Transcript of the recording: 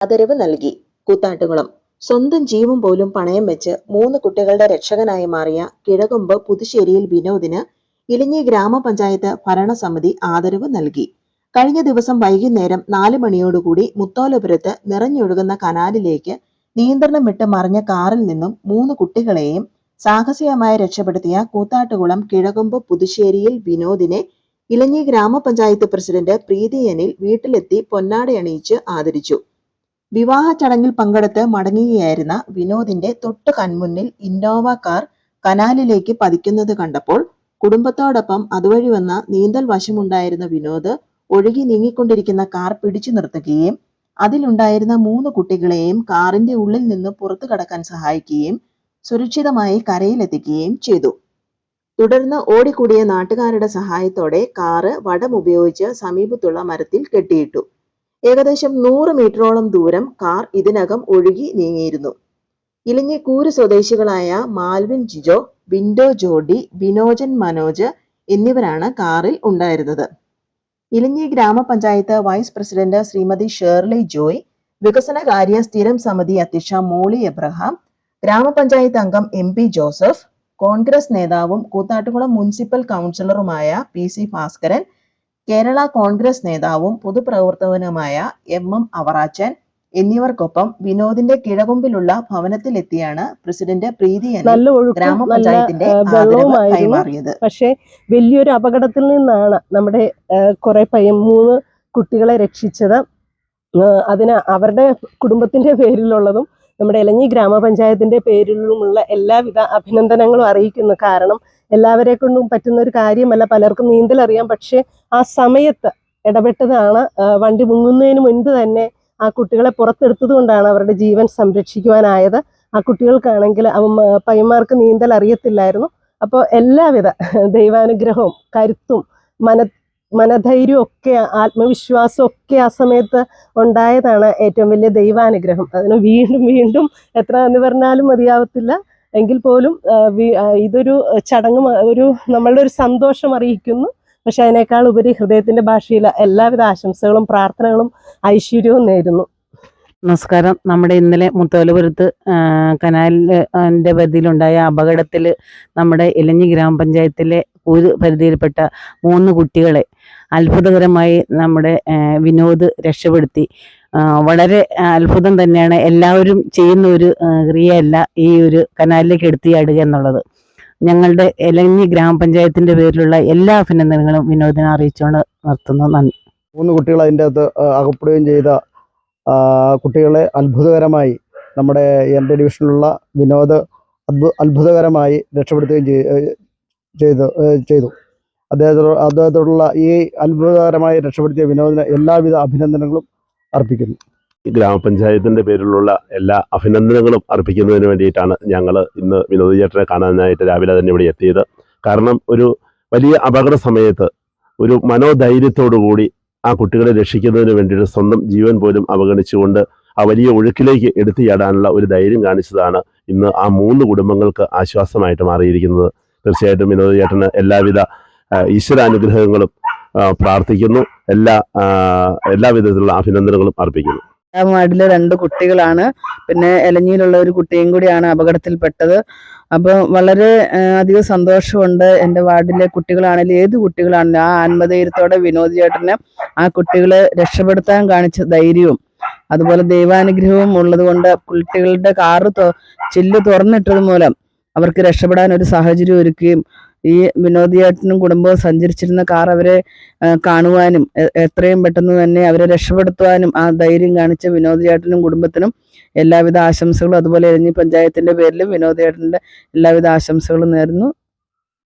ആദരവ് നൽകി. കൂത്താട്ടുകുളം സ്വന്തം ജീവൻ പോലും പണയം വെച്ച് 3 കുട്ടികളുടെ രക്ഷകനായി മാറിയ കിഴകൊമ്പ് പുതുശ്ശേരിയിൽ വിനോദിന് ഇലഞ്ഞി ഗ്രാമപഞ്ചായത്ത് ഭരണസമിതി ആദരവ് നൽകി. കഴിഞ്ഞ ദിവസം വൈകുന്നേരം 4 മണിയോടുകൂടി മുത്തോലപുരത്ത് നിറഞ്ഞൊഴുകുന്ന കനാലിലേക്ക് നിയന്ത്രണം വിട്ട് മറിഞ്ഞ കാറിൽ നിന്നും 3 കുട്ടികളെയും സാഹസികമായി രക്ഷപ്പെടുത്തിയ കൂത്താട്ടുകുളം കിഴകൊമ്പ് പുതുശ്ശേരിയിൽ വിനോദിനെ ഇലഞ്ഞി ഗ്രാമപഞ്ചായത്ത് പ്രസിഡന്റ് പ്രീതി അനിൽ വീട്ടിലെത്തി പൊന്നാടയണിയിച്ച് ആദരിച്ചു. വിവാഹ ചടങ്ങിൽ പങ്കെടുത്ത് മടങ്ങുകയായിരുന്ന വിനോദിന്റെ തൊട്ടു കൺമുന്നിൽ ഇന്നോവ കാർ കനാലിലേക്ക് പതിക്കുന്നത് കണ്ടപ്പോൾ കുടുംബത്തോടൊപ്പം അതുവഴി വന്ന നീന്തൽ വശമുണ്ടായിരുന്ന വിനോദ് ഒഴുകി നീങ്ങിക്കൊണ്ടിരിക്കുന്ന കാർ പിടിച്ചു നിർത്തുകയും അതിലുണ്ടായിരുന്ന 3 കുട്ടികളെയും കാറിന്റെ ഉള്ളിൽ നിന്ന് പുറത്തു കടക്കാൻ സഹായിക്കുകയും സുരക്ഷിതമായി കരയിലെത്തിക്കുകയും ചെയ്തു. തുടർന്ന് ഓടിക്കൂടിയ നാട്ടുകാരുടെ സഹായത്തോടെ കാറ് വടമുപയോഗിച്ച് സമീപത്തുള്ള മരത്തിൽ കെട്ടിയിട്ടു. ഏകദേശം 100 മീറ്ററോളം ദൂരം കാർ ഇതിനകം ഒഴുകി നീങ്ങിയിരുന്നു. ഇലഞ്ഞി കൂര് സ്വദേശികളായ മാൽവിൻ ജിജോ, വിൻഡോ ജോഡി, ബിനോജൻ മനോജ് എന്നിവരാണ് കാറിൽ ഉണ്ടായിരുന്നത്. ഇലഞ്ഞി ഗ്രാമപഞ്ചായത്ത് വൈസ് പ്രസിഡന്റ് ശ്രീമതി ഷേർലി ജോയ്, വികസനകാര്യ സ്ഥിരം സമിതി അധ്യക്ഷ മോളി എബ്രഹാം, ഗ്രാമപഞ്ചായത്ത് അംഗം MP ജോസഫ്, കോൺഗ്രസ് നേതാവും കൂത്താട്ടുകുളം മുനിസിപ്പൽ കൗൺസിലറുമായ PC ഭാസ്കരൻ, കേരള കോൺഗ്രസ് നേതാവും പൊതുപ്രവർത്തകനുമായ MM അവറാച്ചൻ എന്നിവർക്കൊപ്പം വിനോദിന്റെ കിഴകൊമ്പിലുള്ള ഭവനത്തിലെത്തിയാണ് പ്രസിഡന്റ് പ്രീതി അനിൽ ഗ്രാമപഞ്ചായത്തിന്റെ ആദരവ് കൈമാറിയത്. പക്ഷേ വലിയൊരു അപകടത്തിൽ നിന്നാണ് നമ്മുടെ കുറെ 3 കുട്ടികളെ രക്ഷിച്ചത്. അതിന് അവരുടെ കുടുംബത്തിന്റെ പേരിലുള്ളതും നമ്മുടെ ഇലഞ്ഞി ഗ്രാമപഞ്ചായത്തിന്റെ പേരിലുമുള്ള എല്ലാവിധ അഭിനന്ദനങ്ങളും അറിയിക്കുന്നു. കാരണം എല്ലാവരെ കൊണ്ടും പറ്റുന്ന ഒരു കാര്യമല്ല, പലർക്കും നീന്തൽ അറിയാം, പക്ഷെ ആ സമയത്ത് ഇടപെട്ടതാണ്. വണ്ടി മുങ്ങുന്നതിന് മുൻപ് തന്നെ ആ കുട്ടികളെ പുറത്തെടുത്തത് കൊണ്ടാണ് അവരുടെ ജീവൻ സംരക്ഷിക്കുവാനായത്. ആ കുട്ടികൾക്കാണെങ്കിൽ പയ്യന്മാർക്ക് നീന്തൽ അറിയത്തില്ലായിരുന്നു. അപ്പോൾ എല്ലാവിധ ദൈവാനുഗ്രഹവും കരുത്തും മനധൈര്യവും ഒക്കെ ആത്മവിശ്വാസവും ഒക്കെ ആ സമയത്ത് ഉണ്ടായതാണ് ഏറ്റവും വലിയ ദൈവാനുഗ്രഹം. അതിന് വീണ്ടും വീണ്ടും എത്ര എന്ന് പറഞ്ഞാലും മതിയാവത്തില്ല. എങ്കിൽ പോലും ഇതൊരു ചടങ്ങ്, നമ്മളുടെ ഒരു സന്തോഷം അറിയിക്കുന്നു. പക്ഷെ അതിനേക്കാൾ ഉപരി ഹൃദയത്തിന്റെ ഭാഷയിൽ എല്ലാവിധ ആശംസകളും പ്രാർത്ഥനകളും ഐശ്വര്യവും നേരുന്നു. നമസ്കാരം. നമ്മുടെ ഇന്നലെ മുത്തോലപുരത്ത് കനാലിൻ്റെ പരിധിയിലുണ്ടായ അപകടത്തിൽ നമ്മുടെ ഇലഞ്ഞി ഗ്രാമപഞ്ചായത്തിലെ ഒരു പരിധിയിൽപ്പെട്ട 3 കുട്ടികളെ അത്ഭുതകരമായി നമ്മുടെ വിനോദ് രക്ഷപ്പെടുത്തി. വളരെ അത്ഭുതം തന്നെയാണ്. എല്ലാവരും ചെയ്യുന്ന ഒരു ക്രിയയല്ല ഈ ഒരു കനാലിലേക്ക് എടുത്തിയാടുക എന്നുള്ളത്. ഞങ്ങളുടെ ഇലഞ്ഞി ഗ്രാമപഞ്ചായത്തിന്റെ പേരിലുള്ള എല്ലാ അഭിനന്ദനങ്ങളും വിനോദിനെ അറിയിച്ചുകൊണ്ട് നിർത്തുന്നു. നന്ദി. 3 കുട്ടികൾ അതിൻ്റെ അകത്ത് അകപ്പെടുകയും ചെയ്ത കുട്ടികളെ അത്ഭുതകരമായി നമ്മുടെ എൻ്റെ ഡിവിഷനിലുള്ള വിനോദ് അത്ഭുതകരമായി രക്ഷപ്പെടുത്തുകയും ചെയ്തു. അദ്ദേഹത്തോടുള്ള ഈ അത്ഭുതകരമായി രക്ഷപ്പെടുത്തിയ വിനോദിന് എല്ലാവിധ അഭിനന്ദനങ്ങളും അർപ്പിക്കുന്നു. ഗ്രാമപഞ്ചായത്തിൻ്റെ പേരിലുള്ള എല്ലാ അഭിനന്ദനങ്ങളും അർപ്പിക്കുന്നതിന് വേണ്ടിയിട്ടാണ് ഞങ്ങൾ ഇന്ന് വിനോദ് ചേട്ടനെ കാണാനായിട്ട് രാവിലെ തന്നെ ഇവിടെ എത്തിയത്. കാരണം ഒരു വലിയ അപകട സമയത്ത് ഒരു മനോധൈര്യത്തോടുകൂടി ആ കുട്ടികളെ രക്ഷിക്കുന്നതിന് വേണ്ടിയിട്ട് സ്വന്തം ജീവൻ പോലും അവഗണിച്ചുകൊണ്ട് ആ വലിയ ഒഴുക്കിലേക്ക് എടുത്തു ചാടാനുള്ള ഒരു ധൈര്യം കാണിച്ചതാണ് ഇന്ന് ആ 3 കുടുംബങ്ങൾക്ക് ആശ്വാസമായിട്ട് മാറിയിരിക്കുന്നത്. തീർച്ചയായിട്ടും വിനോദ് ചേട്ടന് എല്ലാവിധ ഈശ്വരാനുഗ്രഹങ്ങളും പ്രാർത്ഥിക്കുന്നു. എല്ലാവിധത്തിലുള്ള അഭിനന്ദനങ്ങളും അർപ്പിക്കുന്നു. വാർഡിലെ 2 കുട്ടികളാണ്, പിന്നെ ഇലഞ്ഞിയിലുള്ള ഒരു കുട്ടിയും കൂടിയാണ് അപകടത്തിൽപ്പെട്ടത്. അപ്പോൾ വളരെ അധികം സന്തോഷമുണ്ട്. എൻ്റെ വാർഡിലെ കുട്ടികളാണെങ്കിലും ഏത് കുട്ടികളാണെങ്കിലും ആ ആത്മധൈര്യത്തോടെ വിനോദ് ചേട്ടന് ആ കുട്ടികളെ രക്ഷപ്പെടുത്താൻ കാണിച്ച ധൈര്യവും അതുപോലെ ദൈവാനുഗ്രഹവും ഉള്ളത് കൊണ്ട് കുട്ടികളുടെ കാറ് ചില്ല് തുറന്നിട്ടത് മൂലം അവർക്ക് രക്ഷപ്പെടാൻ ഒരു സാഹചര്യം ഒരുക്കുകയും ഈ വിനോദ് ചേട്ടനും കുടുംബവും സഞ്ചരിച്ചിരുന്ന കാർ അവരെ കാണുവാനും എത്രയും പെട്ടെന്ന് തന്നെ അവരെ രക്ഷപ്പെടുത്തുവാനും ആ ധൈര്യം കാണിച്ച വിനോദ് ചേട്ടനും കുടുംബത്തിനും എല്ലാവിധ ആശംസകളും അതുപോലെ ഇലഞ്ഞി പഞ്ചായത്തിന്റെ പേരിലും വിനോദ് ചേട്ടന്റെ എല്ലാവിധ ആശംസകളും നേരുന്നു.